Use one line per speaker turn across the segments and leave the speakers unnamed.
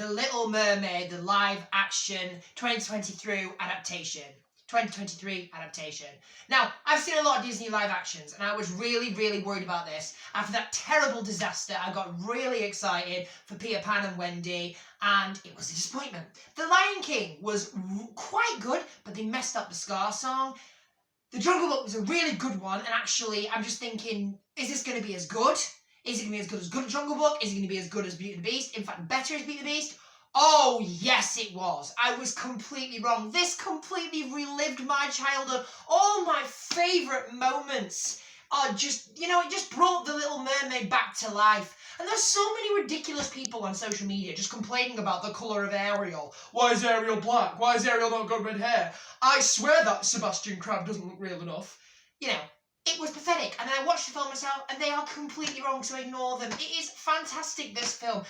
The Little Mermaid, the live action 2023 adaptation. 2023 adaptation. Now, I've seen a lot of Disney live actions, and I was really, really worried about this. After that terrible disaster, I got really excited for Peter Pan and Wendy, and it was a disappointment. The Lion King was quite good, but they messed up the Scar song. The Jungle Book was a really good one, and actually, I'm just thinking, is this going to be as good? Is it going to be as good as Jungle Book? Is it going to be as good as Beauty and the Beast? In fact, better as Beauty and the Beast? Oh, yes, it was. I was completely wrong. This completely relived my childhood. All my favourite moments are just, it just brought The Little Mermaid back to life. And there's so many ridiculous people on social media just complaining about the colour of Ariel. Why is Ariel black? Why has Ariel not got red hair? I swear that Sebastian Crab doesn't look real enough. It was pathetic. And then I watched the film myself, and they are completely wrong, so ignore them. It is fantastic, this film.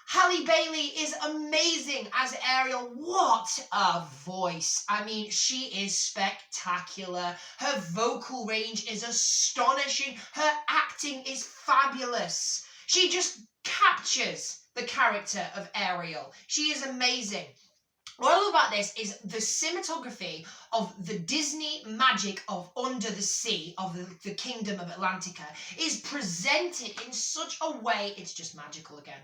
Halle Bailey is amazing as Ariel. What a voice. I mean, she is spectacular. Her vocal range is astonishing. Her acting is fabulous. She just captures the character of Ariel. She is amazing. What I love about this is the cinematography of the Disney magic of Under the Sea, of the Kingdom of Atlantica, is presented in such a way, it's just magical again.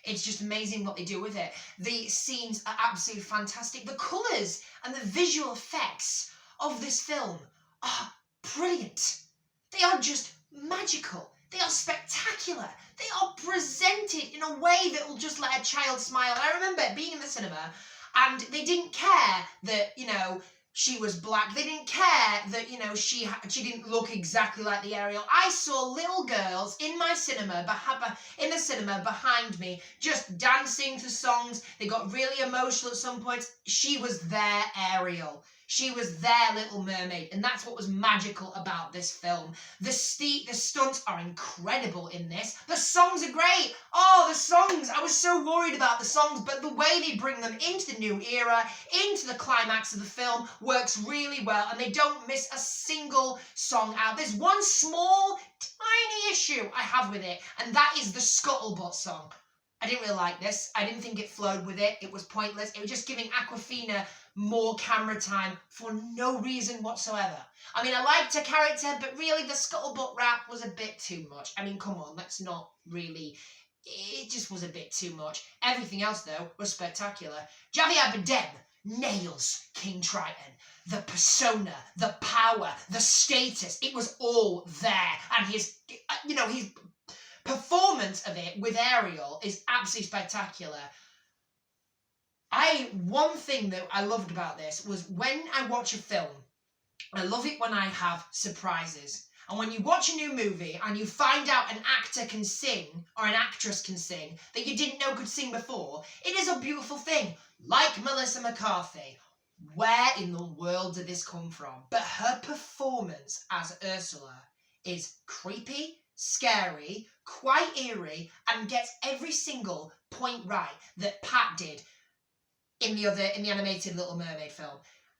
It's just amazing what they do with it. The scenes are absolutely fantastic. The colours and the visual effects of this film are brilliant. They are just magical. They are spectacular. They are presented in a way that will just let a child smile. I remember being in the cinema, and they didn't care that, she was black. They didn't care that, she didn't look exactly like the Ariel. I saw little girls in my cinema, behind me, just dancing to songs. They got really emotional at some points. She was their Ariel. She was their Little Mermaid, and that's what was magical about this film. The stunts are incredible in this. The songs are great. Oh, the songs. I was so worried about the songs, but the way they bring them into the new era, into the climax of the film, works really well, and they don't miss a single song out. There's one small, tiny issue I have with it, and that is the Scuttlebutt song. I didn't really like this. I didn't think it flowed with it. It was pointless. It was just giving Awkwafina more camera time for no reason whatsoever. I mean, I liked her character, but really the Scuttlebutt rap was a bit too much. I mean, come on, let's not really... It just was a bit too much. Everything else, though, was spectacular. Javier Bardem nails King Triton. The persona, the power, the status, it was all there. And his performance of it with Ariel is absolutely spectacular. One thing that I loved about this was when I watch a film, I love it when I have surprises. And when you watch a new movie and you find out an actor can sing or an actress can sing that you didn't know could sing before, it is a beautiful thing. Like Melissa McCarthy. Where in the world did this come from? But her performance as Ursula is creepy, scary, quite eerie, and gets every single point right that Pat did in the animated Little Mermaid film.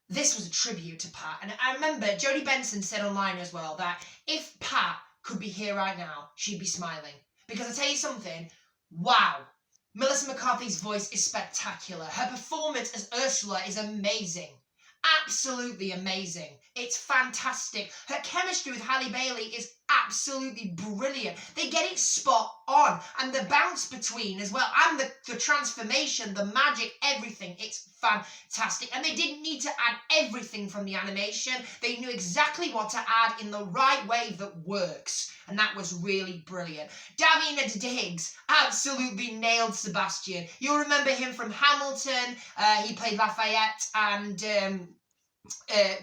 This was a tribute to Pat, and I remember Jodie Benson said online as well that if Pat could be here right now, she'd be smiling. Because I tell you something, wow, Melissa McCarthy's voice is spectacular. Her performance as Ursula is amazing. Absolutely amazing. It's fantastic. Her chemistry with Halle Bailey is absolutely brilliant. They get it spot on. And the bounce between as well. And the transformation, the magic, everything. It's fantastic. And they didn't need to add everything from the animation. They knew exactly what to add in the right way that works. And that was really brilliant. Davina Diggs absolutely nailed Sebastian. You'll remember him from Hamilton. He played Lafayette and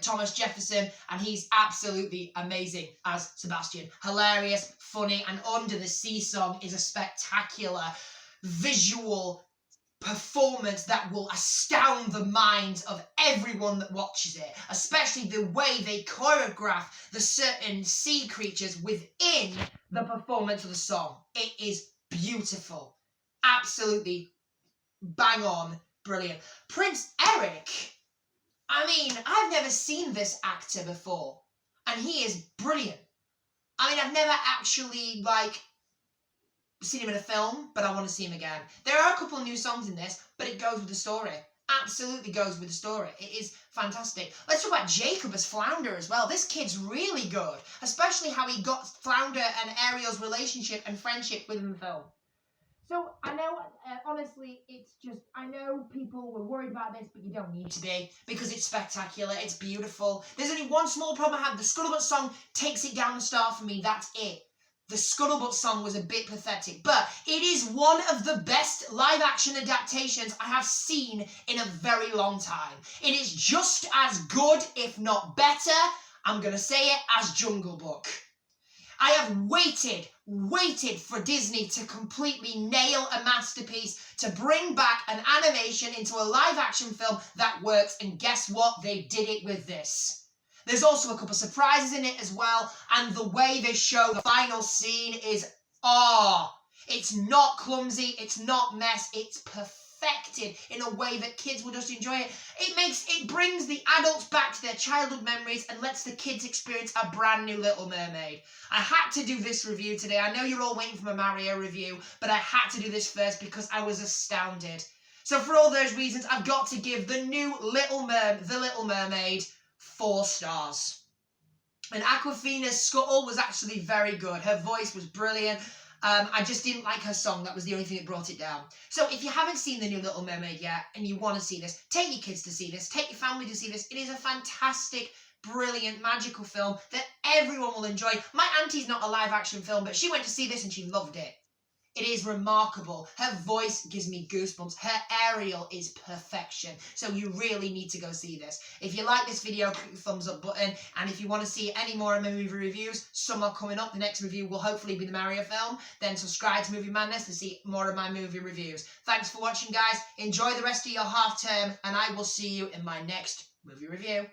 Thomas Jefferson, and he's absolutely amazing as Sebastian. Hilarious, funny, and Under the Sea song is a spectacular visual performance that will astound the minds of everyone that watches it, especially the way they choreograph the certain sea creatures within the performance of the song. It is beautiful. Absolutely bang on, brilliant. Prince Eric, I mean, I've never seen this actor before, and he is brilliant. I mean, I've never actually, seen him in a film, but I want to see him again. There are a couple of new songs in this, but it goes with the story. Absolutely goes with the story. It is fantastic. Let's talk about Jacob as Flounder as well. This kid's really good, especially how he got Flounder and Ariel's relationship and friendship within the film. So I know, honestly, it's just, I know people were worried about this, but you don't need to be, because it's spectacular, it's beautiful. There's only one small problem I had. The Scuttlebutt song takes it down a star for me, that's it. The Scuttlebutt song was a bit pathetic, but it is one of the best live-action adaptations I have seen in a very long time. It is just as good, if not better, I'm going to say it, as Jungle Book. I have waited for Disney to completely nail a masterpiece, to bring back an animation into a live-action film that works, and guess what? They did it with this. There's also a couple of surprises in it as well, and the way they show the final scene is, it's not clumsy, it's not mess, it's perfected in a way that kids will just enjoy it. It brings the adults back to their childhood memories and lets the kids experience a brand new Little Mermaid. I had to do this review today. I know you're all waiting for my Mario review, but I had to do this first because I was astounded. So for all those reasons, I've got to give the new Little Mermaid 4 stars. And Awkwafina's scuttle was actually very good. Her voice was brilliant. I just didn't like her song. That was the only thing that brought it down. So if you haven't seen the new Little Mermaid yet and you want to see this, take your kids to see this. Take your family to see this. It is a fantastic, brilliant, magical film that everyone will enjoy. My auntie's not a live action film, but she went to see this and she loved it. It is remarkable. Her voice gives me goosebumps. Her Ariel is perfection. So you really need to go see this. If you like this video, click the thumbs up button. And if you want to see any more of my movie reviews, some are coming up. The next review will hopefully be the Mario film. Then subscribe to Movie Madness to see more of my movie reviews. Thanks for watching, guys. Enjoy the rest of your half term, and I will see you in my next movie review.